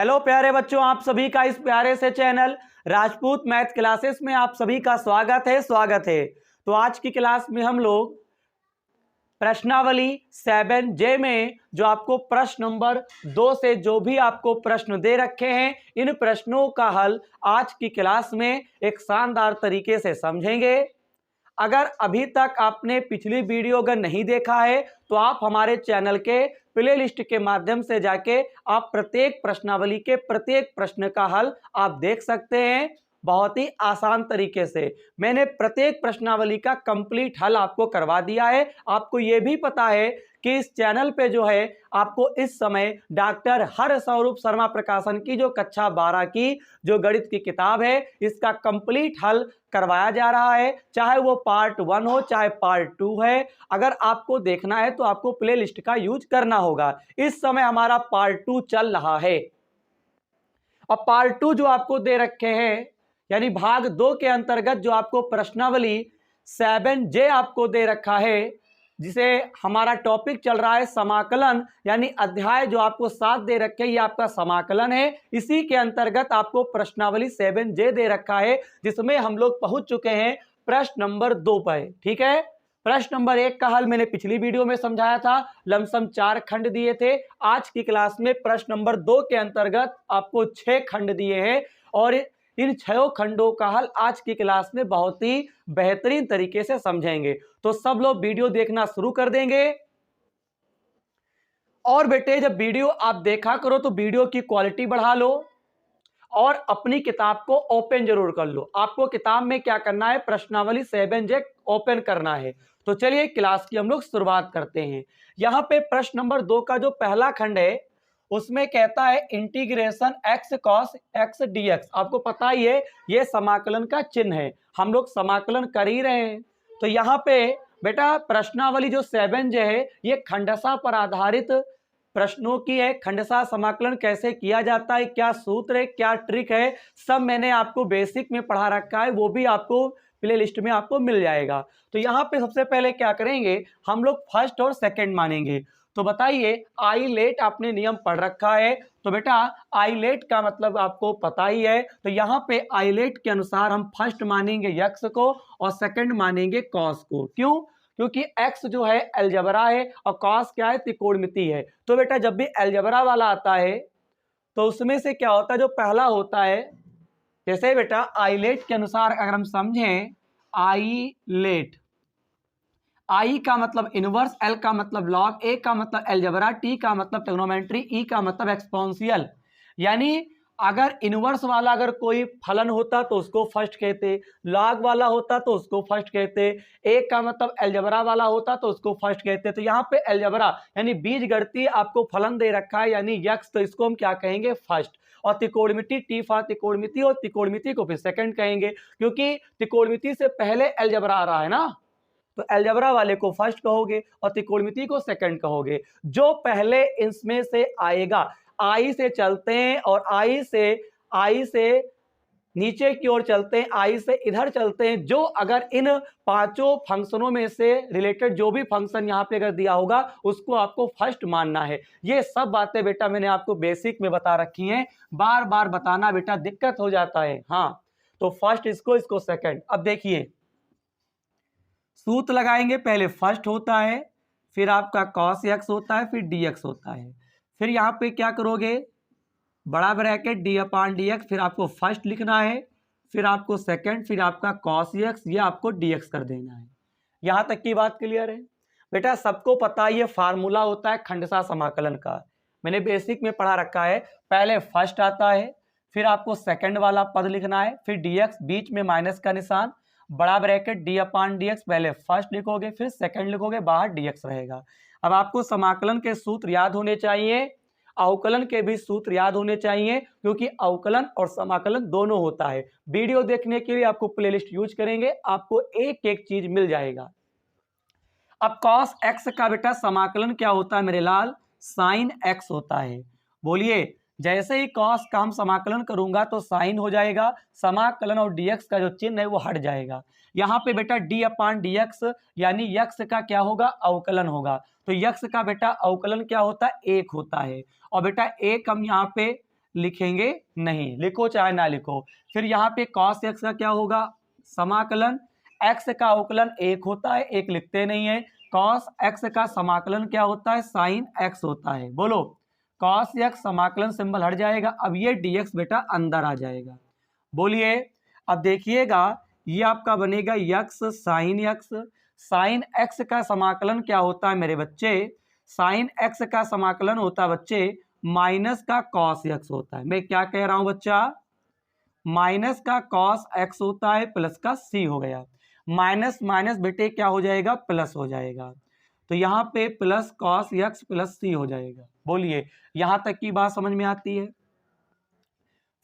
Hello प्यारे बच्चों, आप सभी का इस प्यारे से चैनल राजपूत मैथ क्लासेस में आप सभी का स्वागत है। तो आज की क्लास में हम लोग प्रश्नावली 7J में जो आपको प्रश्न नंबर 2 से जो भी आपको प्रश्न दे रखे हैं, इन प्रश्नों का हल आज की क्लास में एक शानदार तरीके से समझेंगे। अगर अभी तक आपने पिछली वीडियो अगर नहीं देखा है तो आप हमारे चैनल के प्ले लिस्ट के माध्यम से जाके आप प्रत्येक प्रश्नावली के प्रत्येक प्रश्न का हल आप देख सकते हैं। बहुत ही आसान तरीके से मैंने प्रत्येक प्रश्नावली का कंप्लीट हल आपको करवा दिया है। आपको यह भी पता है कि इस चैनल पे जो है आपको इस समय डॉक्टर हरस्वरूप शर्मा प्रकाशन की जो कक्षा 12 की जो गणित की किताब है, इसका कंप्लीट हल करवाया जा रहा है। चाहे वो पार्ट 1 हो चाहे पार्ट 2 है, अगर आपको देखना है तो आपको प्ले लिस्ट का यूज करना होगा। इस समय हमारा पार्ट 2 चल रहा है और पार्ट 2 जो आपको दे रखे हैं यानी भाग 2 के अंतर्गत जो आपको प्रश्नावली 7J आपको दे रखा है, जिसे हमारा टॉपिक चल रहा है समाकलन, यानी अध्याय जो आपको 7 दे रखे हैं ये आपका समाकलन है। इसी के अंतर्गत आपको प्रश्नावली 7J दे रखा है, जिसमें हम लोग पहुंच चुके हैं प्रश्न नंबर 2 पर। ठीक है, प्रश्न नंबर 1 का हल मैंने पिछली वीडियो में समझाया था, लमसम 4 खंड दिए थे। आज की क्लास में प्रश्न नंबर 2 के अंतर्गत आपको 6 खंड दिए हैं और इन 6 खंडों का हल आज की क्लास में बहुत ही बेहतरीन तरीके से समझेंगे। तो सब लोग वीडियो देखना शुरू कर देंगे। और बेटे, जब वीडियो आप देखा करो तो वीडियो की क्वालिटी बढ़ा लो और अपनी किताब को ओपन जरूर कर लो। आपको किताब में क्या करना है, प्रश्नावली 7J ओपन करना है। तो चलिए क्लास की हम लोग शुरुआत करते हैं। यहां पे प्रश्न नंबर 2 का जो पहला खंड है उसमें कहता है integration x cos x dx। आपको पता ही है ये समाकलन का चिन्ह है, हम लोग समाकलन कर ही रहे हैं। तो यहाँ पे बेटा प्रश्नावली जो 7J है ये खंडसा पर आधारित प्रश्नों की है। खंडसा समाकलन कैसे किया जाता है, क्या सूत्र है, क्या ट्रिक है, सब मैंने आपको बेसिक में पढ़ा रखा है, वो भी आपको प्ले लिस्ट में आपको मिल जाएगा। तो यहाँ पे सबसे पहले क्या करेंगे, हम लोग फर्स्ट और सेकंड मानेंगे। तो बताइए, आई लेट आपने नियम पढ़ रखा है, तो बेटा आई लेट का मतलब आपको पता ही है। तो यहाँ पे आई लेट के अनुसार हम फर्स्ट मानेंगे यक्स को और सेकंड मानेंगे कॉस को। क्यों? क्योंकि x जो है अलजबरा है और cos क्या है, त्रिकोणमिति है। तो बेटा जब भी अलजबरा वाला आता है तो उसमें से क्या होता है, जो पहला होता है, जैसे बेटा आईलेट के अनुसार अगर हम समझें, आईलेट, आई का मतलब इनवर्स, एल का मतलब लॉग, ए का मतलब अलजबरा, टी का मतलब ट्रिग्नोमेट्री, ई का मतलब एक्सपोनेंशियल। यानी अगर इनवर्स वाला अगर कोई फलन होता तो उसको फर्स्ट कहते, लॉग वाला होता तो उसको फर्स्ट कहते, ए का मतलब अलजबरा वाला होता तो उसको फर्स्ट कहते। तो यहाँ पे अलजबरा यानी बीज गणितीय आपको फलन दे रखा है यानी यक्स, तो इसको हम क्या कहेंगे, फर्स्ट। और त्रिकोणमिति, टी फॉर त्रिकोणमिति, और त्रिकोणमिति को फिर सेकंड कहेंगे, क्योंकि त्रिकोणमिति से पहले अलजबरा आ रहा है ना, तो अलजबरा वाले को फर्स्ट कहोगे और त्रिकोणमिति को सेकंड कहोगे। जो पहले इसमें से आएगा, आई से चलते हैं और आई से नीचे की ओर चलते हैं, आई से इधर चलते हैं। जो अगर इन पांचों फंक्शनों में से रिलेटेड जो भी फंक्शन यहाँ पे अगर दिया होगा उसको आपको फर्स्ट मानना है। ये सब बातें बेटा मैंने आपको बेसिक में बता रखी हैं, बार बार बताना बेटा दिक्कत हो जाता है। हाँ, तो फर्स्ट इसको सेकंड। अब देखिए सूत्र लगाएंगे, पहले फर्स्ट होता है, फिर आपका cos x होता है, फिर dx होता है। फिर यहाँ पे क्या करोगे, बड़ा ब्रैकेट d/dx, फिर आपको फर्स्ट लिखना है, फिर आपको सेकंड, फिर आपका cos x, ये आपको dx कर देना है। यहाँ तक की बात क्लियर है बेटा? सबको पता है ये फार्मूला होता है खंडसा समाकलन का, मैंने बेसिक में पढ़ा रखा है। पहले फर्स्ट आता है, फिर आपको सेकंड वाला पद लिखना है, फिर dx, बीच में माइनस का निशान, बड़ा ब्रैकेट d/dx, पहले फर्स्ट लिखोगे फिर सेकंड लिखोगे, बाहर dx रहेगा। अब आपको समाकलन के सूत्र याद होने चाहिए, अवकलन के भी सूत्र याद होने चाहिए, क्योंकि अवकलन और समाकलन दोनों होता है। वीडियो देखने के लिए आपको प्लेलिस्ट यूज करेंगे, आपको एक एक चीज मिल जाएगा। अब cos x का बेटा समाकलन क्या होता है मेरे लाल, sin x होता है। बोलिए, जैसे ही cos का हम समाकलन करूंगा तो sin हो जाएगा, समाकलन और dx का जो चिन्ह है वो हट जाएगा। यहाँ पे बेटा d/dx यानी यक्स का क्या होगा, अवकलन होगा। तो यक्स का बेटा अवकलन क्या होता है, 1 होता है। और बेटा 1 हम यहाँ पे लिखेंगे नहीं, लिखो चाहे ना लिखो। फिर यहाँ पे cos x का क्या होगा, समाकलन, x का अवकलन 1 होता है, 1 लिखते नहीं है। cos x का समाकलन क्या होता है, sin x होता है। बोलो, cos x समाकलन सिंबल हट जाएगा, अब ये dx बेटा अंदर आ जाएगा। बोलिए, अब देखिएगा ये आपका बनेगा x sin x। sin x का समाकलन क्या होता है मेरे बच्चे, sin x का समाकलन होता है बच्चे माइनस का cos x होता है। मैं क्या कह रहा हूं बच्चा, माइनस का cos x होता है प्लस का c हो गया। माइनस माइनस बेटे क्या हो जाएगा, प्लस हो जाएगा। तो यहाँ पे plus cos x plus c हो जाएगा। बोलिए, यहां तक की बात समझ में आती है।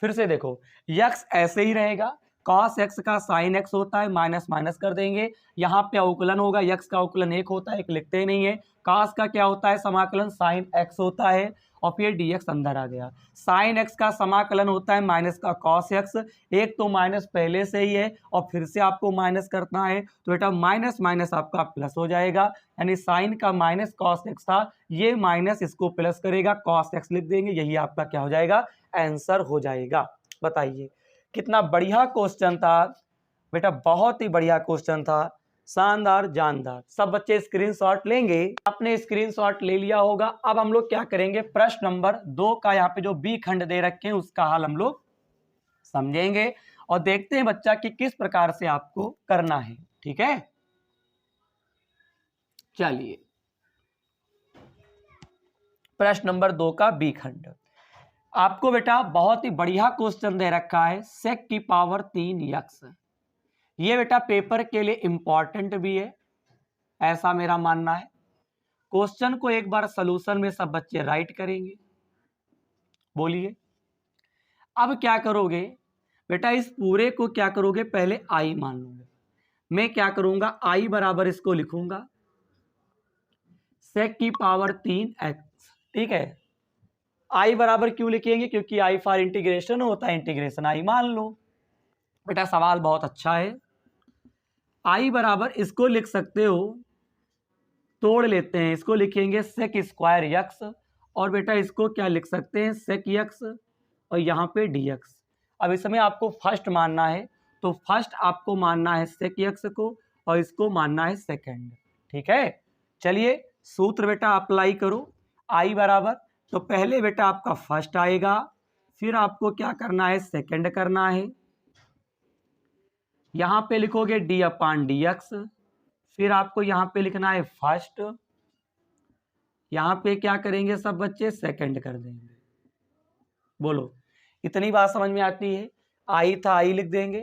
फिर से देखो, x ऐसे ही रहेगा, cos x का sin x होता है, माइनस माइनस कर देंगे। यहाँ पे अवकलन होगा, x का अवकलन 1 होता है, 1 लिखते ही नहीं है। cos का क्या होता है, समाकलन sin x होता है, और फिर dx अंदर आ गया। sin x का समाकलन होता है माइनस का cos x, एक तो माइनस पहले से ही है और फिर से आपको माइनस करना है, तो बेटा माइनस माइनस आपका प्लस हो जाएगा। यानी sin का माइनस cos x था, ये माइनस इसको प्लस करेगा, cos x लिख देंगे, यही आपका क्या हो जाएगा, आंसर हो जाएगा। बताइए कितना बढ़िया क्वेश्चन था बेटा, बहुत ही बढ़िया क्वेश्चन था, शानदार जानदार। सब बच्चे स्क्रीनशॉट लेंगे, आपने स्क्रीनशॉट ले लिया होगा। अब हम लोग क्या करेंगे, प्रश्न नंबर 2 का यहाँ पे जो बी खंड दे रखे हैं उसका हल हम लोग समझेंगे और देखते हैं बच्चा कि किस प्रकार से आपको करना है। ठीक है, चलिए प्रश्न नंबर 2 का बी खंड। आपको बेटा बहुत ही बढ़िया क्वेश्चन दे रखा है, sec की पावर 3x। ये बेटा पेपर के लिए इंपॉर्टेंट भी है, ऐसा मेरा मानना है। क्वेश्चन को एक बार सॉल्यूशन में सब बच्चे राइट करेंगे। बोलिए, अब क्या करोगे बेटा, इस पूरे को क्या करोगे, पहले i मान लोगे। मैं क्या करूंगा, i बराबर इसको लिखूंगा sec की पावर 3x। ठीक है, i बराबर क्यों लिखेंगे, क्योंकि i फॉर इंटीग्रेशन होता है, इंटीग्रेशन i मान लो। बेटा सवाल बहुत अच्छा है। i बराबर इसको लिख सकते हो, तोड़ लेते हैं, इसको लिखेंगे sec स्क्वायर x, और बेटा इसको क्या लिख सकते हैं, sec x, और यहाँ पे dx। अब इसमें आपको फर्स्ट मानना है, तो फर्स्ट आपको मानना है sec x को, और इसको मानना है सेकंड। ठीक है, चलिए सूत्र बेटा अप्लाई करो। i बराबर, तो पहले बेटा आपका फर्स्ट आएगा, फिर आपको क्या करना है, सेकंड करना है। यहां पे लिखोगे d अपान dx, फिर आपको यहां पे लिखना है फर्स्ट, यहां पे क्या करेंगे सब बच्चे, सेकंड कर देंगे। बोलो, इतनी बात समझ में आती है। i था, i लिख देंगे,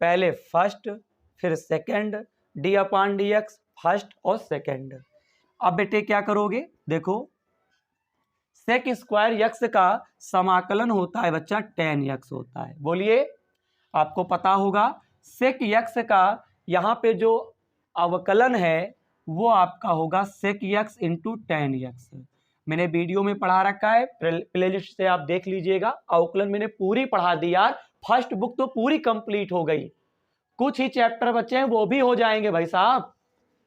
पहले फर्स्ट फिर सेकंड, d अपान dx, फर्स्ट और सेकंड। अब बेटे क्या करोगे, देखो सेक स्क्वायर x का समाकलन होता है बच्चा tan x होता है। बोलिए, आपको पता होगा सेक x का यहाँ पे जो अवकलन है वो आपका होगा सेक x इंटू tan x। मैंने वीडियो में पढ़ा रखा है, प्लेलिस्ट से आप देख लीजिएगा। अवकलन मैंने पूरी पढ़ा दी यार, फर्स्ट बुक तो पूरी कंप्लीट हो गई, कुछ ही चैप्टर बचे हैं वो भी हो जाएंगे भाई साहब,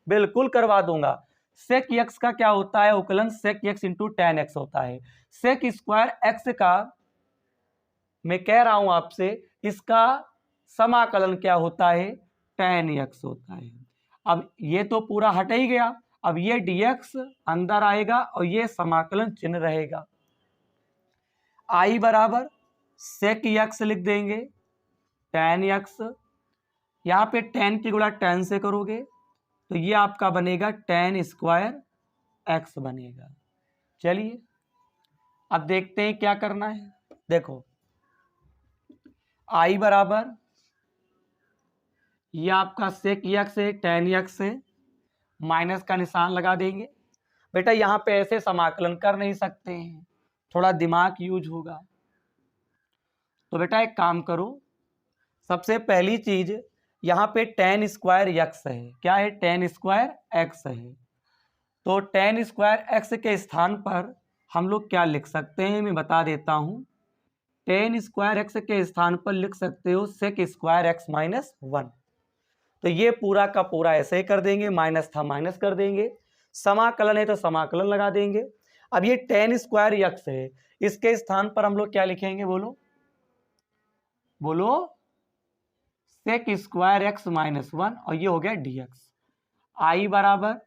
बिल्कुल करवा दूंगा। सेक x का क्या होता है अवकलन, सेक x इंटू tan x होता है। सेक स्क्वायर x का मैं कह रहा हूं आपसे, इसका समाकलन क्या होता है, tan x होता है। अब ये तो पूरा हट ही गया, अब ये dx अंदर आएगा और ये समाकलन चिन्ह रहेगा। i बराबर सेक x लिख देंगे, tan x, यहाँ पे tan की गुणा tan से करोगे तो ये आपका बनेगा tan स्क्वायर x बनेगा। चलिए अब देखते हैं क्या करना है। देखो i बराबर ये आपका सेक x है, tan x है, माइनस का निशान लगा देंगे। बेटा यहाँ पे ऐसे समाकलन कर नहीं सकते हैं, थोड़ा दिमाग यूज होगा। तो बेटा एक काम करो, सबसे पहली चीज यहाँ पे tan स्क्वायर x है, क्या है, tan स्क्वायर x है। तो tan स्क्वायर x के स्थान पर हम लोग क्या लिख सकते हैं, मैं बता देता हूँ। tan स्क्वायर x के स्थान पर लिख सकते हो सेक स्क्वायर x माइनस 1। तो ये पूरा का पूरा ऐसे ही कर देंगे, माइनस था माइनस कर देंगे, समाकलन है तो समाकलन लगा देंगे। अब ये टेन स्क्वायर यक्स है, इसके स्थान पर हम लोग क्या लिखेंगे, बोलो बोलो, sec square x minus one, और ये हो गया डी एक्स। आई बराबर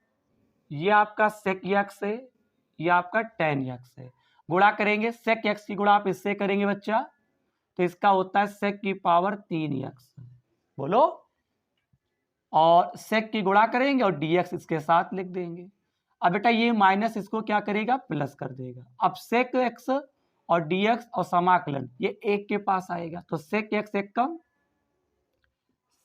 ये आपका सेक एक्स है, ये आपका टेन एक्स है, गुणा करेंगे, सेक एक्स की गुणा आप इससे करेंगे बच्चा, तो इसका होता है सेक की पावर 3x, बोलो, और सेक की गुणा करेंगे और dx इसके साथ लिख देंगे। अब बेटा ये माइनस इसको क्या करेगा, प्लस कर देगा। अब सेक x और dx और समाकलन ये एक के पास आएगा, तो सेक x एक कम,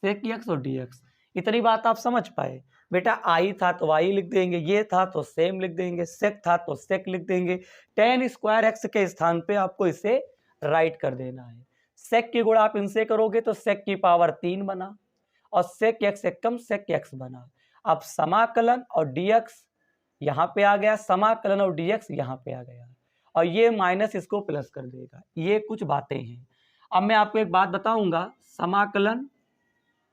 सेक x और dx। इतनी बात आप समझ पाए बेटा, आई था तो आई लिख देंगे, ये था तो सेम लिख देंगे, सेक था तो सेक लिख देंगे, टेन स्क्वायर एक्स के स्थान पे आपको इसे राइट कर देना है। सेक की गुणा आप इनसे करोगे तो सेक की पावर 3 बना, और सेक एक्स एक कम सेक एक्स बना। अब समाकलन और dx यहाँ पे आ गया, समाकलन और dx यहाँ पे आ गया, और ये माइनस इसको प्लस कर देगा। ये कुछ बातें हैं। अब मैं आपको एक बात बताऊंगा, समाकलन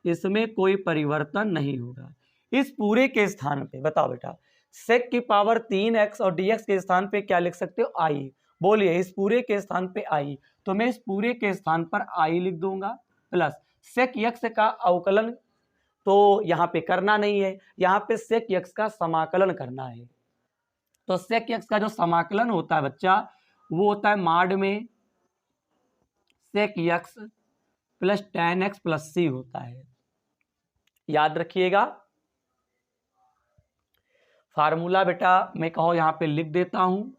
इसमें कोई परिवर्तन नहीं होगा। इस पूरे के स्थान पे बताओ बेटा, सेक की पावर 3x और dx के स्थान पे क्या लिख सकते हो, आई। बोलिए, इस पूरे के स्थान पे आई, तो मैं इस पूरे के स्थान पर आई लिख दूंगा, प्लस सेक x का अवकलन तो यहाँ पे करना नहीं है, यहाँ पे सेक x का समाकलन करना है। तो सेक x का जो समाकलन होता है बच्चा, वो होता है माड में sec x plus ten x plus c होता है, याद रखिएगा। फार्मूला बेटा मैं कहो यहाँ पे लिख देता हूँ,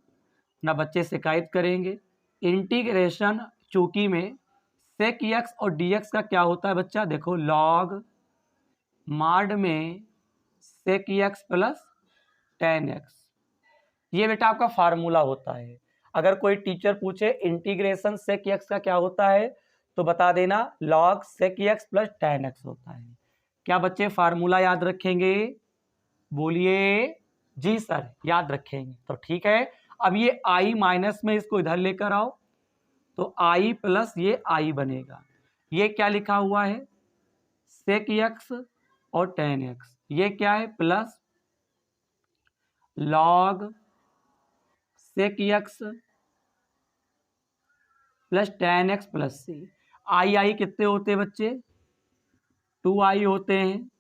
ना बच्चे शिकायत करेंगे। इंटीग्रेशन चूंकि में सेक एक्स और dx का क्या होता है बच्चा, देखो लॉग माड में sec x plus ten x, ये बेटा आपका फार्मूला होता है। अगर कोई टीचर पूछे इंटीग्रेशन सेक एक्स का क्या होता है, तो बता देना log sec x plus ten x होता है। क्या बच्चे फार्मूला याद रखेंगे, बोलिए जी सर याद रखेंगे, तो ठीक है। अब ये आई माइनस में इसको इधर लेकर आओ, तो आई प्लस ये आई बनेगा। ये क्या लिखा हुआ है, सेक एक्स और टेन एक्स, ये क्या है, plus log sec x plus ten x plus c. I I कितने होते हैं बच्चे, 2i होते हैं,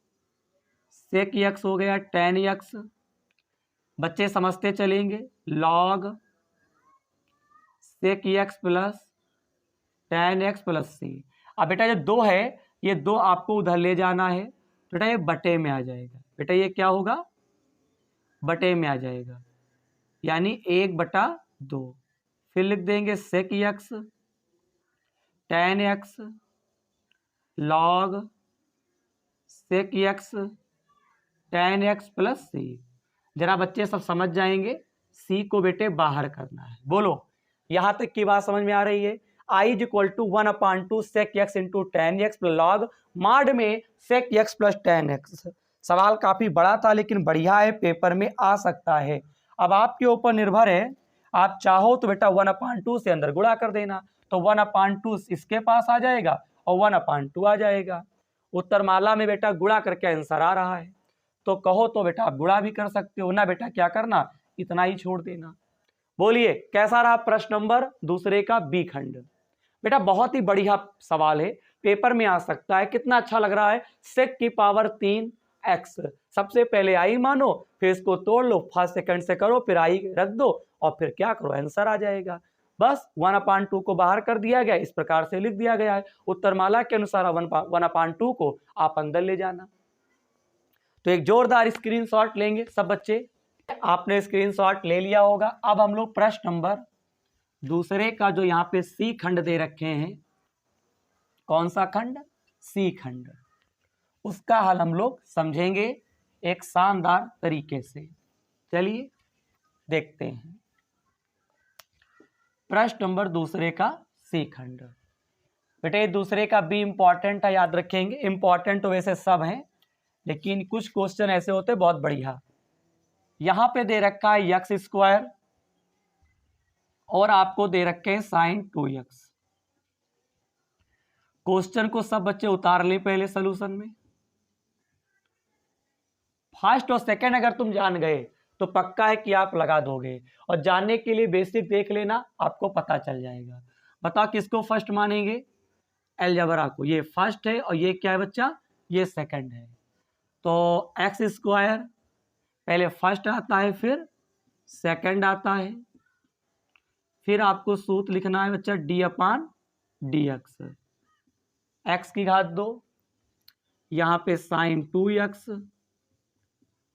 सेक एक्स हो गया टेन एक्स, बच्चे समझते चलेंगे, log sec x plus ten x plus c. अब बेटा ये दो है, ये दो आपको उधर ले जाना है, तो बेटा ये बटे में आ जाएगा, बेटा ये क्या होगा, बटे में आ जाएगा, यानी 1/2। फिर लिख देंगे sec x tan x log sec x tan x plus c. जरा बच्चे सब समझ जाएंगे, सी को बेटे बाहर करना है। बोलो यहां तक की बात समझ में आ रही है। I is equal to 1/2 sec x into tan x log mod में sec x plus ten x. सवाल काफी बड़ा था लेकिन बढ़िया है, पेपर में आ सकता है। अब आपके ऊपर निर्भर है, आप चाहो तो बेटा 1/2 से अंदर गुणा कर देना, तो 1/2 इसके पास आ जाएगा और 1/2 आ जाएगा। उत्तरमाला में बेटा गुणा करके आंसर आ रहा है, तो कहो तो बेटा आप गुणा भी कर सकते हो ना, बेटा क्या करना, इतना ही छोड़ देना। बोलिए कैसा रहा प्रश्न नंबर दूसरे का बी खंड। बेटा बहुत ही बढ़िया सवाल है, पेपर में आ सकता है। कितना अच्छा लग रहा है, सेक की पावर 3x, सबसे पहले आई मानो, फिर इसको तोड़ लो, फर्स्ट सेकंड से करो, फिर आई रख दो, और फिर क्या करो, आंसर आ जाएगा। बस 1/2 को बाहर कर दिया गया, इस प्रकार से लिख दिया गया है। उत्तरमाला के अनुसार 1/2 को आप अंदर ले जाना। तो एक जोरदार स्क्रीनशॉट लेंगे सब बच्चे, आपने स्क्रीनशॉट ले लिया होगा। अब हम लोग प्रश्न नंबर दूसरे का जो यहाँ पे सी खंड दे रखे हैं, कौन सा खंड, सी खंड, उसका हल हम लोग समझेंगे एक शानदार तरीके से। चलिए देखते हैं प्रश्न नंबर दूसरे का सी खंड। बेटे दूसरे का बी इंपॉर्टेंट है, याद रखेंगे। इंपॉर्टेंट तो वैसे सब हैं, लेकिन कुछ क्वेश्चन ऐसे होते हैं बहुत बढ़िया। यहां पे दे रखा है एक्स स्क्वायर और आपको दे रखे हैं साइन 2x। क्वेश्चन को सब बच्चे उतार लें पहले सोल्यूशन में। फर्स्ट और सेकंड अगर तुम जान गए तो पक्का है कि आप लगा दोगे। और जानने के लिए बेसिक देख लेना, आपको पता चल जाएगा। बताओ किसको फर्स्ट मानेंगे? अलजेब्रा को। ये फर्स्ट है और ये क्या है बच्चा? ये सेकंड है। तो एक्स स्क्वायर पहले फर्स्ट आता है, फिर सेकंड आता है, फिर आपको सूत्र लिखना है बच्चा d/dx। एक्स की घात 2, यहाँ पे साइन 2x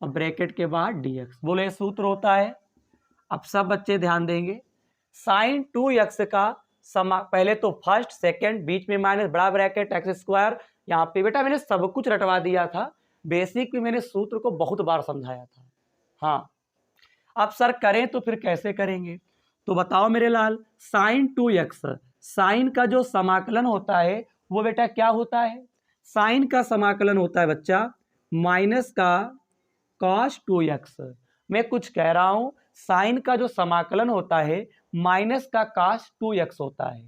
और ब्रैकेट के बाद dx। बोले ये सूत्र होता है। अब सब बच्चे ध्यान देंगे, साइन 2x का पहले तो फर्स्ट सेकंड बीच में माइनस बड़ा ब्रैकेट एक्स स्क्वायर। यहाँ पे बेटा मैंने सब कुछ रटवा दिया था, बेसिक में मैंने सूत्र को बहुत बार समझाया था। हाँ, अब सर करें तो फिर कैसे करेंगे? तो बताओ मेरे लाल, साइन 2x, साइन का जो समाकलन होता है वो बेटा क्या होता है? साइन का समाकलन होता है बच्चा माइनस का cos 2x। मैं कुछ कह रहा हूं, साइन का जो समाकलन होता है माइनस का cos 2x होता है।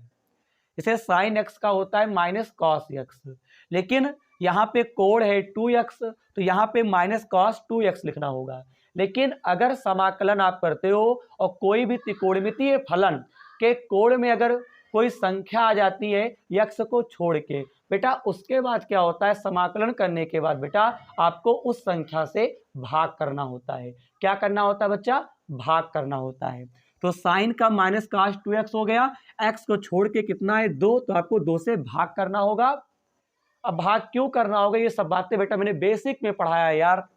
इसे साइन x का होता है माइनस cos x, लेकिन यहाँ पे कोण है 2x, तो यहाँ पे माइनस cos 2x लिखना होगा। लेकिन अगर समाकलन आप करते हो और कोई भी त्रिकोणमितीय फलन के कोण में अगर कोई संख्या आ जाती है x को छोड़ के, बेटा उसके बाद क्या होता है? समाकलन करने के बाद बेटा आपको उस संख्या से भाग करना होता है। क्या करना होता है बच्चा? भाग करना होता है। तो साइन का माइनस cos 2x हो गया, x को छोड़ के कितना है? 2, तो आपको 2 से भाग करना होगा। अब भाग क्यों करना होगा? ये सब बातें बेटा मैंने बेसिक में पढ़ाया यार,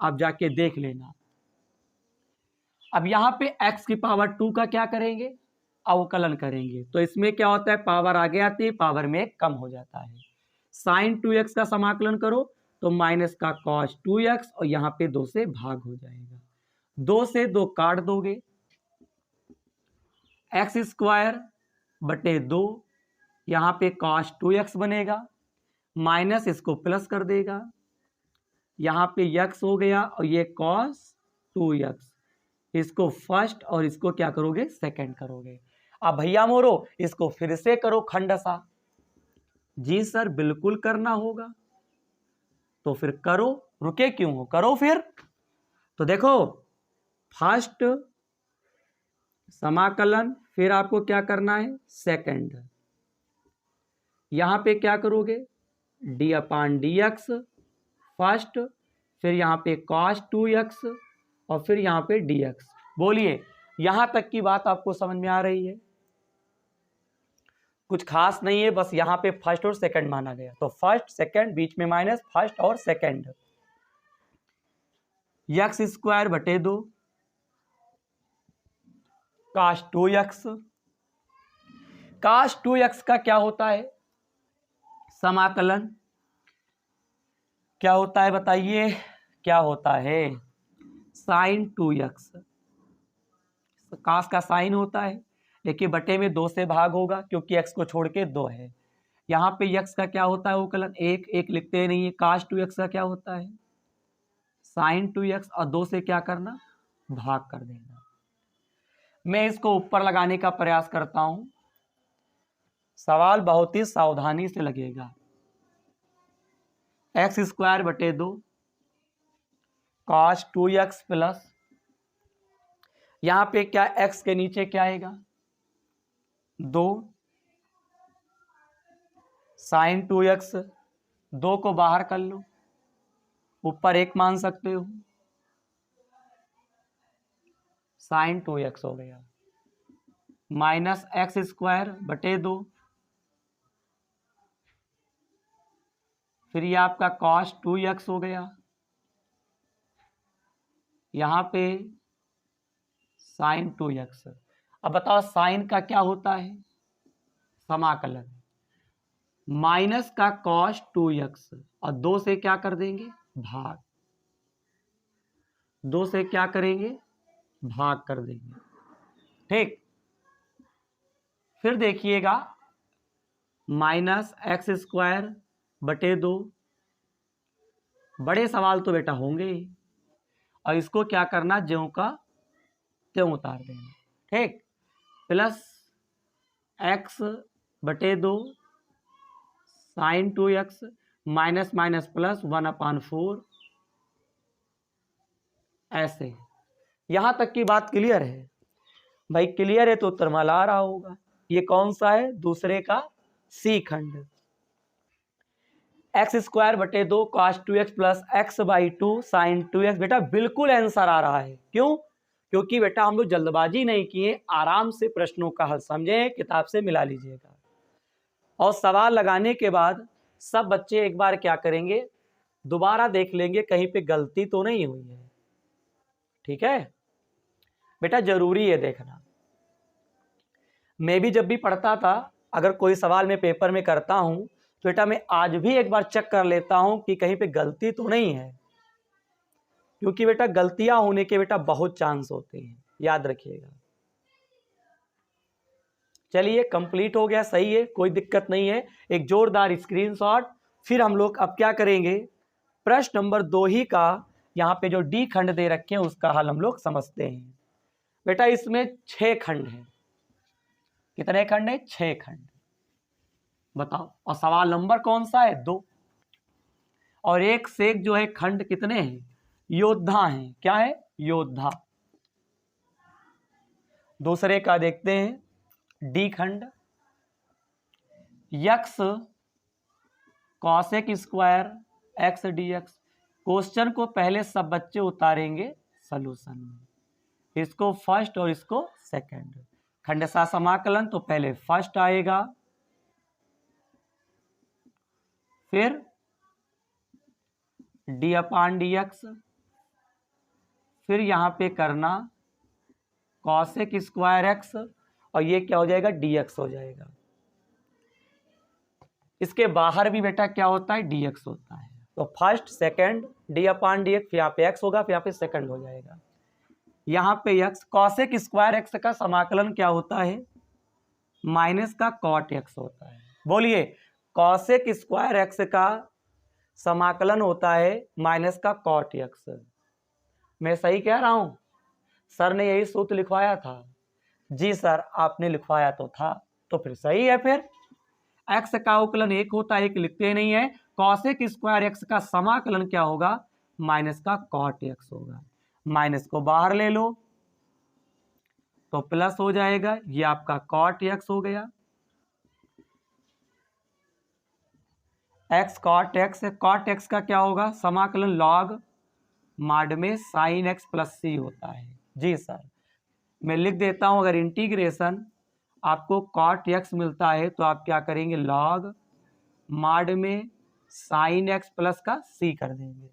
आप जाके देख लेना। अब यहाँ पे x की पावर 2 का क्या करेंगे? अवकलन करेंगे। तो इसमें क्या होता है? पावर आगे आती है, पावर में कम हो जाता है। साइन 2x का समाकलन करो तो माइनस का cos 2x और यहाँ पे 2 से भाग हो जाएगा। 2 से 2 काट दोगे, एक्स स्क्वायर बटे 2, यहाँ पे cos 2x बनेगा, माइनस इसको प्लस कर देगा, यहाँ पे x हो गया और ये cos 2x। इसको फर्स्ट और इसको क्या करोगे? सेकंड करोगे। अब भैया मोरो इसको फिर से करो खंडसा। जी सर बिल्कुल करना होगा, तो फिर करो, रुके क्यों हो? करो फिर। तो देखो फर्स्ट समाकलन, फिर आपको क्या करना है? सेकंड। यहां पे क्या करोगे? d/dx फर्स्ट, फिर यहाँ पे cos 2x और फिर यहाँ पे dx। बोलिए यहां तक की बात आपको समझ में आ रही है? कुछ खास नहीं है, बस यहाँ पे फर्स्ट और सेकंड माना गया। तो फर्स्ट सेकंड बीच में माइनस, फर्स्ट और सेकंड। एक्स स्क्वायर बटे 2 cos 2x। cos 2x का क्या होता है? समाकलन क्या होता है बताइए? क्या होता है? Sign 2x। cos का साइन होता है, लेकिन बटे में 2 से भाग होगा क्योंकि x को छोड़ के 2 है। यहाँ पे x का क्या होता है? अवकलन 1, 1 लिखते नहीं है। cos 2x का क्या होता है? साइन 2x और 2 से क्या करना? भाग कर देना। मैं इसको ऊपर लगाने का प्रयास करता हूं, सवाल बहुत ही सावधानी से लगेगा। एक्स स्क्वायर बटे 2 cos 2x प्लस, यहां पे क्या x के नीचे क्या आएगा? 2 साइन 2x, 2 को बाहर कर लो, ऊपर 1 मान सकते हो, साइन 2x हो गया, माइनस एक्स स्क्वायर बटे 2, फिर ये आपका cos 2x हो गया, यहां पे साइन 2x। अब बताओ साइन का क्या होता है? समाकलन माइनस का cos 2x और 2 से क्या कर देंगे? भाग। 2 से क्या करेंगे? भाग कर देंगे। ठीक, फिर देखिएगा माइनस एक्स स्क्वायर बटे 2, बड़े सवाल तो बेटा होंगे ही, और इसको क्या करना? ज्यों का त्यों उतार देना। ठीक, प्लस एक्स बटे 2 sine 2x, minus minus plus 1/4 ऐसे। यहां तक की बात क्लियर है भाई? क्लियर है तो उत्तरमाला आ रहा होगा। ये कौन सा है? दूसरे का सी खंड। एक्स स्क्वायर बटे 2 cos 2x plus x by 2 sine 2x। बेटा बिल्कुल आंसर आ रहा है। क्यों? क्योंकि बेटा हम लोग जल्दबाजी नहीं किए, आराम से प्रश्नों का हल समझे, किताब से मिला लीजिएगा। और सवाल लगाने के बाद सब बच्चे एक बार क्या करेंगे, दोबारा देख लेंगे कहीं पे गलती तो नहीं हुई है। ठीक है बेटा, जरूरी है देखना। मैं भी जब भी पढ़ता था, अगर कोई सवाल मैं पेपर में करता हूं तो बेटा मैं आज भी एक बार चेक कर लेता हूं कि कहीं पे गलती तो नहीं है, क्योंकि बेटा गलतियां होने के बेटा बहुत चांस होते हैं, याद रखिएगा। चलिए कंप्लीट हो गया, सही है, कोई दिक्कत नहीं है। एक जोरदार स्क्रीनशॉट। फिर हम लोग अब क्या करेंगे, प्रश्न नंबर 2 ही का यहाँ पे जो डी खंड दे रखे हैं उसका हल हम लोग समझते हैं। बेटा इसमें 6 खंड हैं। कितने खंड है? 6 खंड। बताओ, और सवाल नंबर कौन सा है? 2। और एक से एक जो है खंड कितने हैं? योद्धा हैं। क्या है? योद्धा। दूसरे का देखते हैं, डी खंड। X cosec square x d x. Question को पहले सब बच्चे उतारेंगे सॉल्यूशन में, इसको फर्स्ट और इसको सेकंड। खंडशः समाकलन तो पहले फर्स्ट आएगा, फिर डी अपान डी एक्स, फिर यहां पे करना कॉसेक स्क्वायर एक्स, और ये क्या हो जाएगा? डी एक्स हो जाएगा। इसके बाहर भी बेटा क्या होता है? डी एक्स होता है। तो फर्स्ट सेकंड डी अपान डी एक्स, यहाँ पे एक्स होगा, फिर यहाँ पे सेकंड हो जाएगा। यहाँ पे एक्स, कॉसेक स्क्वायर एक्स का समाकलन क्या होता है? माइनस का कॉट एक्स होता है। बोलिए, कॉसेक स्क्वायर एक्स का समाकलन होता है माइनस का कॉट एक्स। मैं सही कह रहा हूं? सर ने यही सूत्र लिखवाया था। जी सर, आपने लिखवाया तो था, तो फिर सही है। फिर एक्स का अवकलन 1 होता है, 1 लिखते नहीं है। कॉसेक स्क्वायर एक्स का समाकलन क्या होगा? माइनस का कॉट एक्स होगा। माइनस को बाहर ले लो तो प्लस हो जाएगा, ये आपका कॉट एक्स हो गया। X cot x, cot x का क्या होगा? समाकलन लॉग माड में साइन एक्स प्लस सी होता है। जी सर, मैं लिख देता हूं, अगर इंटीग्रेशन आपको कॉट एक्स मिलता है तो आप क्या करेंगे? लॉग माड में साइन एक्स प्लस का सी कर देंगे।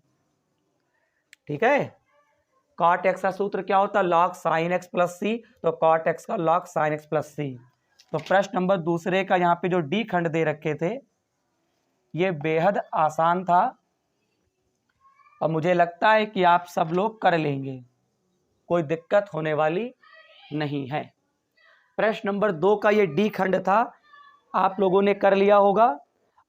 ठीक है, कॉट एक्स का सूत्र क्या होता है? लॉग साइन एक्स प्लस सी, तो कॉट एक्स का लॉग साइन एक्स प्लस सी। तो प्रश्न नंबर दूसरे का यहाँ पे जो डी खंड दे रखे थे ये बेहद आसान था, और मुझे लगता है कि आप सब लोग कर लेंगे, कोई दिक्कत होने वाली नहीं है। प्रश्न नंबर 2 का ये डी खंड था, आप लोगों ने कर लिया होगा।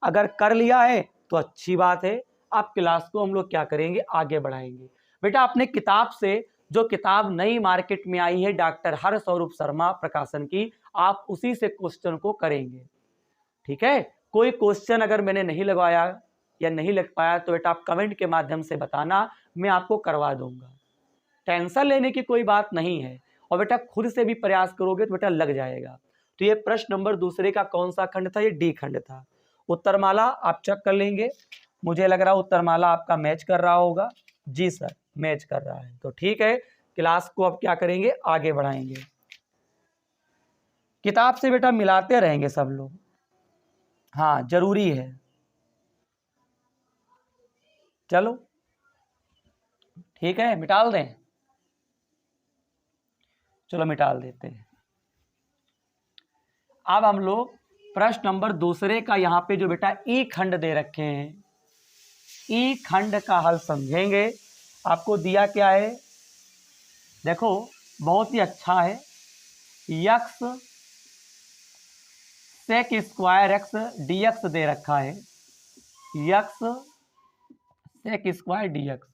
अगर कर लिया है तो अच्छी बात है। आप क्लास को हम लोग क्या करेंगे? आगे बढ़ाएंगे। बेटा अपने किताब से, जो किताब नई मार्केट में आई है डॉक्टर हरस्वरूप शर्मा प्रकाशन की, आप उसी से क्वेश्चन को करेंगे। ठीक है, कोई क्वेश्चन अगर मैंने नहीं लगवाया या नहीं लग पाया तो बेटा आप कमेंट के माध्यम से बताना, मैं आपको करवा दूंगा। टेंशन लेने की कोई बात नहीं है, और बेटा खुद से भी प्रयास करोगे तो बेटा लग जाएगा। तो ये प्रश्न नंबर दूसरे का कौन सा खंड था? ये डी खंड था। उत्तरमाला आप चेक कर लेंगे, मुझे लग रहा है उत्तरमाला आपका मैच कर रहा होगा। जी सर, मैच कर रहा है, तो ठीक है। क्लास को अब क्या करेंगे? आगे बढ़ाएंगे। किताब से बेटा मिलाते रहेंगे सब लोग, हाँ जरूरी है। चलो ठीक है, मिटाल दें। चलो मिटाल देते हैं। अब हम लोग प्रश्न नंबर दूसरे का यहाँ पे जो बेटा ई खंड दे रखे हैं, ई खंड का हल समझेंगे। आपको दिया क्या है? देखो बहुत ही अच्छा है। X sec square x d x दे रखा है। X sec square d x,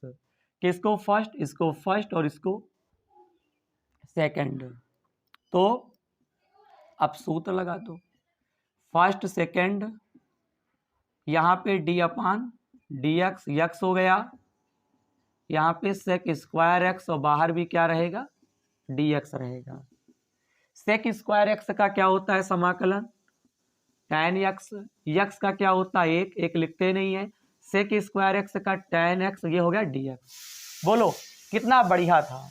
किसको फर्स्ट? इसको फर्स्ट और इसको सेकंड। तो अब सूत्र लगा दो, फर्स्ट सेकंड, यहाँ पे डी अपान डी एक्स, यक्स हो गया, यहाँ पे सेक स्क्वायर एक्स और बाहर भी क्या रहेगा, dx रहेगा। सेक स्क्वायर एक्स का क्या होता है समाकलन, tan एक्स, यक्स का क्या होता है एक लिखते नहीं है, सेक स्क्वायर एक्स का tan एक्स, ये हो गया dx। बोलो कितना बढ़िया था,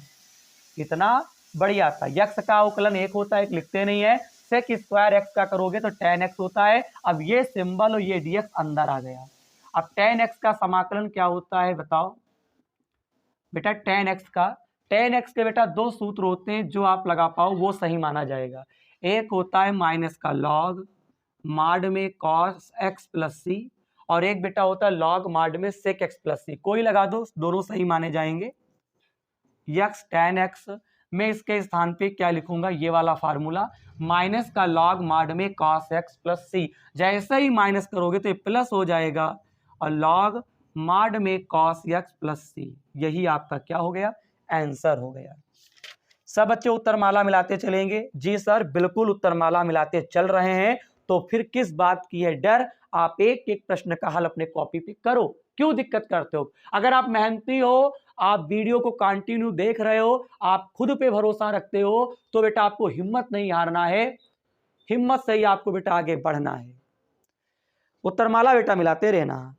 कितना बढ़िया था। यक्स का अवकलन एक होता है, एक लिखते नहीं है, सेक स्क्वायर एक्स का करोगे तो tan एक्स होता है। अब ये सिंबल और ये dx अंदर आ गया। अब tan एक्स का समाकलन क्या होता है बताओ बेटा, tan एक्स के बेटा दो सूत्र होते हैं, जो आप लगा पाओ वो सही माना जाएगा। एक होता है माइनस का लॉग माड में कॉस एक्स प्लस सी, और एक बेटा होता है लॉग माड में सेक एक्स प्लस सी। कोई लगा दो, दोनों सही माने जाएंगे। यक्स tan एक्स, मैं इसके स्थान पे क्या लिखूंगा, ये वाला फार्मूला, माइनस का लॉग माड में कॉस एक्स प्लस सी। जैसे ही माइनस करोगे तो ये प्लस हो जाएगा, और लॉग माड में कॉस एक्स प्लस सी, यही आपका क्या हो गया, आंसर हो गया। सब बच्चे उत्तरमाला मिलाते चलेंगे। जी सर बिल्कुल उत्तरमाला मिलाते चल रहे हैं, तो फिर किस बात की है डर। आप एक एक प्रश्न का हल अपने कॉपी पे करो, क्यों दिक्कत करते हो। अगर आप मेहनती हो, आप वीडियो को कंटिन्यू देख रहे हो, आप खुद पे भरोसा रखते हो, तो बेटा आपको हिम्मत नहीं हारना है, हिम्मत से ही आपको बेटा आगे बढ़ना है। उत्तरमाला बेटा मिलाते रहना।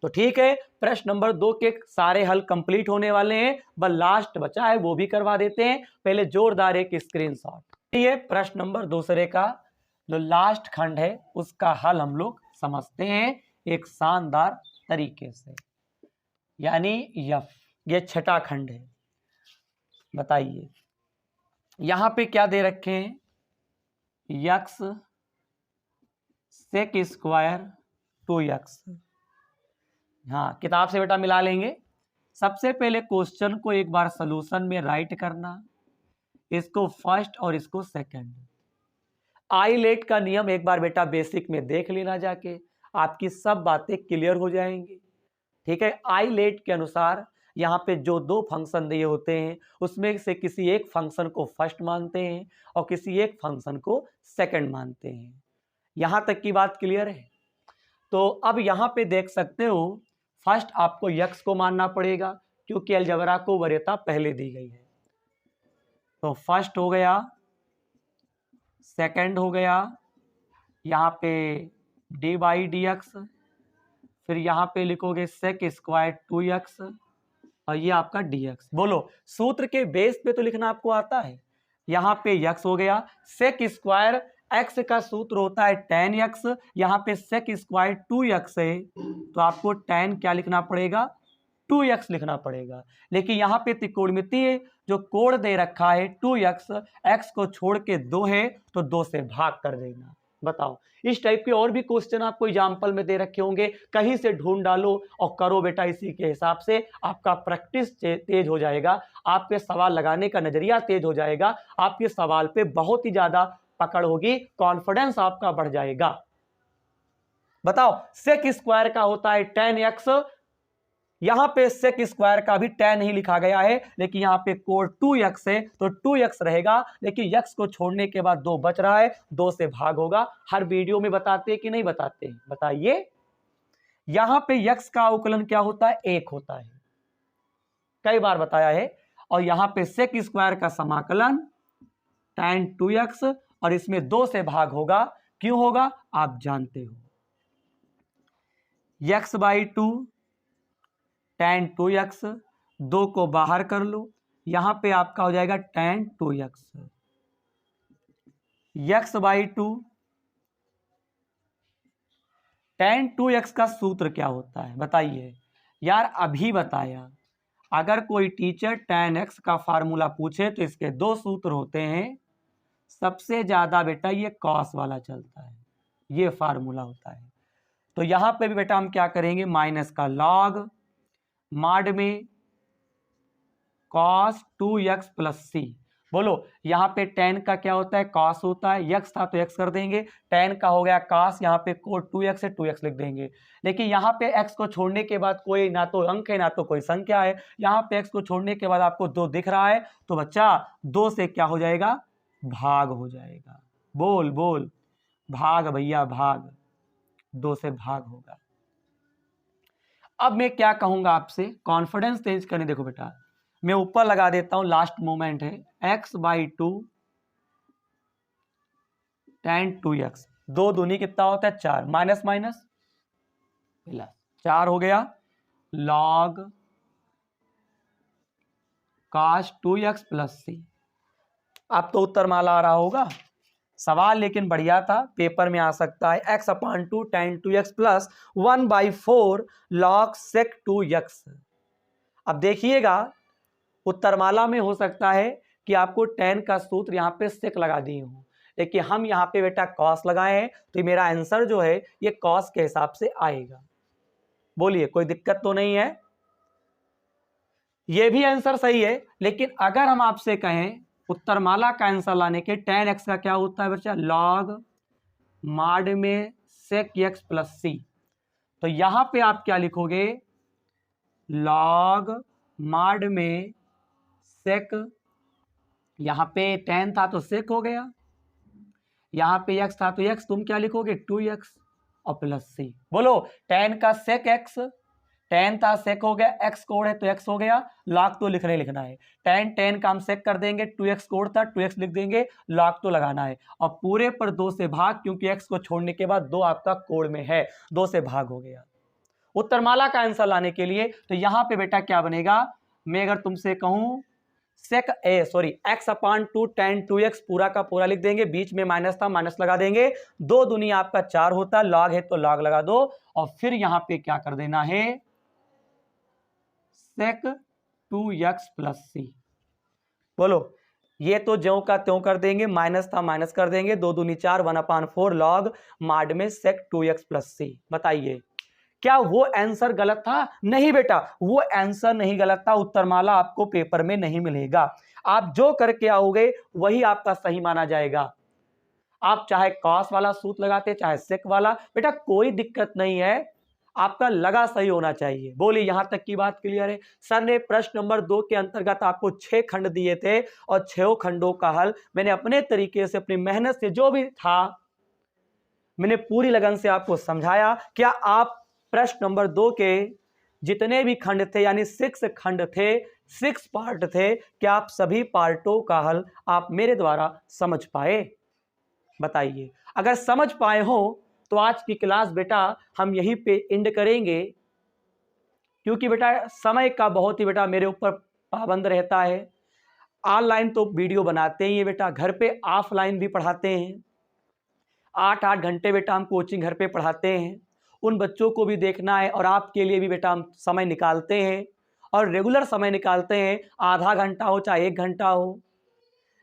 तो ठीक है, प्रश्न नंबर 2 के सारे हल कंप्लीट होने वाले हैं, बस लास्ट बचा है वो भी करवा देते हैं। पहले जोरदार एक स्क्रीनशॉट। ये प्रश्न नंबर दूसरे का जो लास्ट खंड है उसका हल हम लोग समझते हैं एक शानदार तरीके से, यानी यफ, ये छठा खंड है। बताइए यहां पे क्या दे रखे हैं, यक्स सेक स्क्वायर 2x। हाँ किताब से बेटा मिला लेंगे। सबसे पहले क्वेश्चन को एक बार सॉल्यूशन में राइट करना, इसको फर्स्ट और इसको सेकंड। आईलेट का नियम एक बार बेटा बेसिक में देख लेना जाके, आपकी सब बातें क्लियर हो जाएंगी। ठीक है, आईलेट के अनुसार यहाँ पे जो दो फंक्शन दिए होते हैं उसमें से किसी एक फंक्शन को फर्स्ट मानते हैं और किसी एक फंक्शन को सेकंड मानते हैं। यहाँ तक की बात क्लियर है। तो अब यहाँ पे देख सकते हो, फर्स्ट आपको यक्स को मानना पड़ेगा क्योंकि अलजबरा को वरीयता पहले दी गई है। तो फर्स्ट हो गया, सेकंड हो गया, यहाँ पे डी बाई डी एक्स, फिर यहाँ पे लिखोगे सेक स्क्वायर 2x और ये आपका dx। बोलो सूत्र के बेस पे तो लिखना आपको आता है। यहाँ पे x हो गया, सेक स्क्वायर x का सूत्र होता है tan x, यहाँ पे सेक स्क्वायर 2x है तो आपको tan क्या लिखना पड़ेगा, 2x लिखना पड़ेगा। लेकिन यहाँ पे त्रिकोणमितीय जो कोण दे रखा है 2x, x को छोड़ के 2 है तो 2 से भाग कर देना। बताओ इस टाइप के और भी क्वेश्चन आपको एग्जाम्पल में दे रखे होंगे, कहीं से ढूंढ डालो और करो बेटा। इसी के हिसाब से आपका प्रैक्टिस तेज हो जाएगा, आपके सवाल लगाने का नजरिया तेज हो जाएगा, आपके सवाल पे बहुत ही ज्यादा पकड़ होगी, कॉन्फिडेंस आपका बढ़ जाएगा। बताओ सेक स्क्वायर का होता है tan x, यहां पे सेक स्क्वायर का भी tan ही लिखा गया है, लेकिन यहां पे कोण 2x है तो 2x रहेगा, लेकिन x को छोड़ने के बाद 2 बच रहा है, 2 से भाग होगा। हर वीडियो में बताते कि नहीं बताते, बताइए। यहां पे x का अवकलन क्या होता है, 1 होता है, कई बार बताया है। और यहां पे सेक स्क्वायर का समाकलन tan 2x और इसमें 2 से भाग होगा, क्यों होगा आप जानते हो। x बाई 2 tan 2x, 2 को बाहर कर लो, यहां पे आपका हो जाएगा tan 2x। x by 2 tan 2x का सूत्र क्या होता है बताइए यार, अभी बताया। अगर कोई टीचर tan x का फार्मूला पूछे तो इसके 2 सूत्र होते हैं, सबसे ज्यादा बेटा ये cos वाला चलता है, ये फार्मूला होता है। तो यहां पे भी बेटा हम क्या करेंगे, माइनस का लॉग माड में cos 2x प्लस सी। बोलो यहाँ पे tan का क्या होता है, cos होता है, x था तो x कर देंगे, tan का हो गया cos, यहाँ पे कोण 2x है 2x लिख देंगे। लेकिन यहाँ पे x को छोड़ने के बाद कोई ना तो अंक है ना तो कोई संख्या है, यहाँ पे x को छोड़ने के बाद आपको 2 दिख रहा है, तो बच्चा 2 से क्या हो जाएगा, भाग हो जाएगा। बोल बोल भाग भैया भाग, 2 से भाग होगा। अब मैं क्या कहूंगा आपसे, कॉन्फिडेंस तेज करने, देखो बेटा मैं ऊपर लगा देता हूं, लास्ट मोमेंट है x/2 tan 2x, 2 दूनी कितना होता है 4, माइनस माइनस प्लस 4 हो गया log cos 2x plus c। अब तो उत्तर माला आ रहा होगा, सवाल लेकिन बढ़िया था, पेपर में आ सकता है x/2 tan 2x plus 1/4 log sec 2x। अब देखिएगा उत्तरमाला में हो सकता है कि आपको tan का सूत्र यहाँ पे sec लगा दिए हो, लेकिन हम यहाँ पे बेटा cos लगाए हैं, तो मेरा आंसर जो है ये cos के हिसाब से आएगा। बोलिए कोई दिक्कत तो नहीं है, ये भी आंसर सही है। लेकिन अगर हम आपसे कहें उत्तरमाला का आंसर लाने के tan x का क्या होता है बच्चा, log माड में sec x प्लस c, तो यहां पे आप क्या लिखोगे, log माड में sec, यहां पे tan था तो sec हो गया, यहां पे x था तो x, तुम क्या लिखोगे 2x और प्लस c। बोलो tan का sec x, tan था sec हो गया, x कोड है तो x हो गया, log तो लिखना है, tan का हम sec कर देंगे, 2x कोड था 2x लिख देंगे, log तो लगाना है, और पूरे पर 2 से भाग, क्योंकि x को छोड़ने के बाद 2 आपका कोड में है, 2 से भाग हो गया। उत्तरमाला का आंसर लाने के लिए तो यहां पे बेटा क्या बनेगा, मैं अगर तुमसे कहूं x/2 tan 2x पूरा का पूरा लिख देंगे, बीच में माइनस था माइनस लगा देंगे, 2 दूनी आपका 4 होता, log है तो log लगा दो, और फिर यहां पे क्या कर देना है sec 2x प्लस c। बोलो ये तो ज्यों का त्यों कर देंगे, माइनस था माइनस कर देंगे, 2 दूनी 4 1/4 log माड में sec 2x प्लस c। बताइए क्या वो आंसर गलत था? नहीं बेटा, वो आंसर नहीं गलत था, उत्तरमाला आपको पेपर में नहीं मिलेगा, आप जो करके आओगे वही आपका सही माना जाएगा। आप चाहे cos वाला सूत्र लगाते चाहे sec वाला, बेटा कोई दिक्कत नहीं है, आपका लगा सही होना चाहिए। बोलिए यहां तक की बात क्लियर है? सर ने प्रश्न नंबर 2 के अंतर्गत आपको 6 खंड दिए थे, और 6 खंडों का हल मैंने अपने तरीके से अपनी मेहनत से जो भी था मैंने पूरी लगन से आपको समझाया। क्या आप प्रश्न नंबर 2 के जितने भी खंड थे, यानी 6 खंड थे, 6 पार्ट थे, क्या आप सभी पार्टों का हल आप मेरे द्वारा समझ पाए? बताइए, अगर समझ पाए हो तो आज की क्लास बेटा हम यहीं पे एंड करेंगे, क्योंकि बेटा समय का बहुत ही बेटा मेरे ऊपर पाबंद रहता है। ऑनलाइन तो वीडियो बनाते ही है बेटा, घर पे ऑफलाइन भी पढ़ाते हैं, 8-8 घंटे बेटा हम कोचिंग घर पे पढ़ाते हैं, उन बच्चों को भी देखना है, और आपके लिए भी बेटा हम समय निकालते हैं, और रेगुलर समय निकालते हैं, आधा घंटा हो चाहे 1 घंटा हो।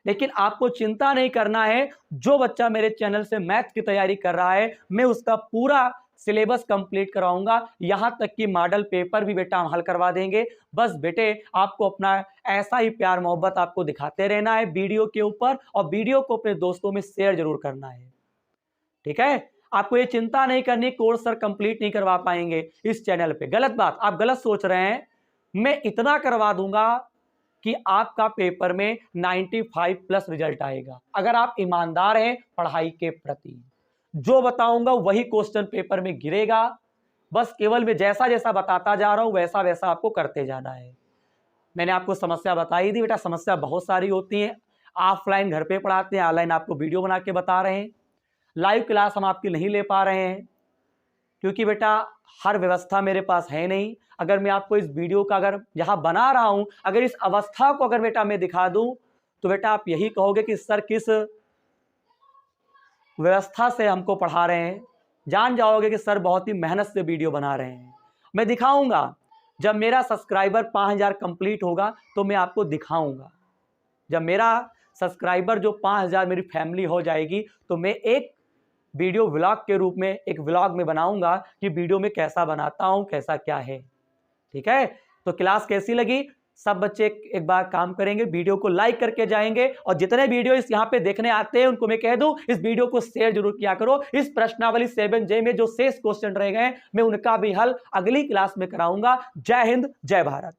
लेकिन आपको चिंता नहीं करना है, जो बच्चा मेरे चैनल से मैथ की तैयारी कर रहा है मैं उसका पूरा सिलेबस कंप्लीट कराऊंगा, यहां तक कि मॉडल पेपर भी बेटा हम हल करवा देंगे। बस बेटे आपको अपना ऐसा ही प्यार मोहब्बत आपको दिखाते रहना है वीडियो के ऊपर, और वीडियो को अपने दोस्तों में शेयर जरूर करना है, ठीक है? आपको ये चिंता नहीं करनी कोर्स सर कंप्लीट नहीं करवा पाएंगे इस चैनल पे, गलत बात, आप गलत सोच रहे हैं। मैं इतना करवा दूंगा कि आपका पेपर में 95+ रिजल्ट आएगा, अगर आप ईमानदार हैं पढ़ाई के प्रति। जो बताऊंगा वही क्वेश्चन पेपर में गिरेगा, बस केवल मैं जैसा जैसा बताता जा रहा हूं वैसा वैसा आपको करते जाना है। मैंने आपको समस्या बताई थी बेटा, समस्या बहुत सारी होती है, ऑफलाइन घर पे पढ़ाते हैं, ऑनलाइन आपको वीडियो बना के बता रहे हैं, लाइव क्लास हम आपकी नहीं ले पा रहे हैं, क्योंकि बेटा हर व्यवस्था मेरे पास है नहीं। अगर मैं आपको इस वीडियो का अगर यहाँ बना रहा हूं, अगर इस अवस्था को अगर बेटा मैं दिखा दूं, तो बेटा आप यही कहोगे कि सर किस व्यवस्था से हमको पढ़ा रहे हैं, जान जाओगे कि सर बहुत ही मेहनत से वीडियो बना रहे हैं। मैं दिखाऊंगा, जब मेरा सब्सक्राइबर 5000 कंप्लीट होगा तो मैं आपको दिखाऊंगा। जब मेरा सब्सक्राइबर जो 5000 मेरी फैमिली हो जाएगी, तो मैं एक वीडियो व्लॉग के रूप में एक व्लॉग में बनाऊंगा कि वीडियो में कैसा बनाता हूं, कैसा क्या है, ठीक है? तो क्लास कैसी लगी? सब बच्चे एक बार काम करेंगे, वीडियो को लाइक करके जाएंगे, और जितने वीडियो इस यहाँ पे देखने आते हैं उनको मैं कह दूं इस वीडियो को शेयर जरूर किया करो। इस प्रश्नावली 7J में जो शेष क्वेश्चन रह गए मैं उनका भी हल अगली क्लास में कराऊंगा। जय हिंद, जय भारत।